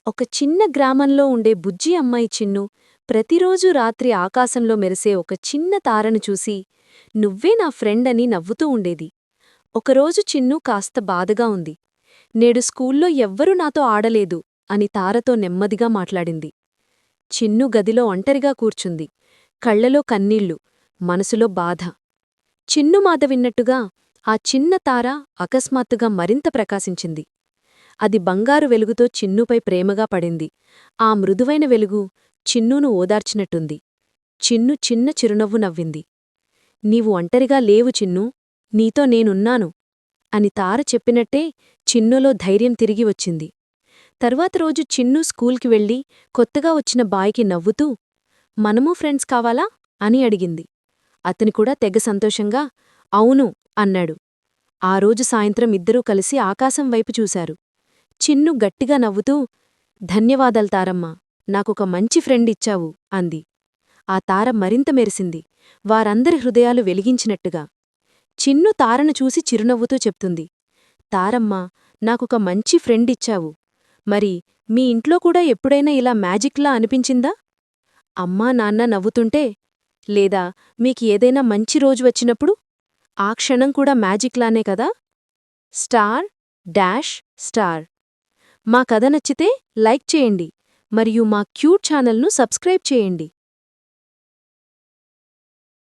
ఒక చిన్న గ్రామంలో ఉండే బుజ్జి అమ్మాయి చిన్ను ప్రతిరోజూ రాత్రి ఆకాశంలో మెరిసే ఒక చిన్న తారను చూసి నువ్వే నా ఫ్రెండ్ అని నవ్వుతూ ఉండేది. ఒకరోజు చిన్ను కాస్త బాధగా ఉంది. నేడు స్కూల్లో ఎవ్వరూ నాతో ఆడలేదు అని తారతో నెమ్మదిగా మాట్లాడింది. చిన్ను గదిలో ఒంటరిగా కూర్చుంది. కళ్లలో కన్నీళ్లు, మనసులో బాధ. చిన్ను మాట విన్నట్టుగా ఆ చిన్న తార అకస్మాత్తుగా మరింత ప్రకాశించింది. అది బంగారు వెలుగుతో చిన్నుపై ప్రేమగా పడింది. ఆ మృదువైన వెలుగు చిన్నును ఓదార్చినట్టుంది. చిన్ను చిన్న చిరునవ్వు నవ్వింది. నీవు ఒంటరిగా లేవు చిన్నూ, నీతో నేనున్నాను అని తార చెప్పినట్టే చిన్నులో ధైర్యం తిరిగి వచ్చింది. తర్వాత రోజు చిన్ను స్కూల్కి వెళ్ళి కొత్తగా వచ్చిన బాయ్కి నవ్వుతూ మనమూ ఫ్రెండ్స్ కావాలా అని అడిగింది. అతని కూడా తెగ సంతోషంగా అవును అన్నాడు. ఆ రోజు సాయంత్రం ఇద్దరూ కలిసి ఆకాశం వైపు చూశారు. చిన్ను గట్టిగా నవ్వుతూ ధన్యవాదాలు తారమ్మా, నాకొక మంచి ఫ్రెండ్ ఇచ్చావు అంది. ఆ తార మరింత మెరిసింది, వారందరి హృదయాలు వెలిగించినట్టుగా. చిన్ను తారను చూసి చిరునవ్వుతూ చెప్తుంది, తారమ్మా, నాకొక మంచి ఫ్రెండ్ ఇచ్చావు. మరి మీ ఇంట్లో కూడా ఎప్పుడైనా ఇలా మ్యాజిక్లా అనిపించిందా? అమ్మా నాన్న నవ్వుతుంటే, లేదా మీకు ఏదైనా మంచి రోజు వచ్చినప్పుడు? ఆ క్షణం కూడా మ్యాజిక్లానే కదా? Star dash star. మా కథ నచ్చితే లైక్ చేయండి మరియు మా క్యూట్ ఛానల్ను సబ్స్క్రైబ్ చేయండి.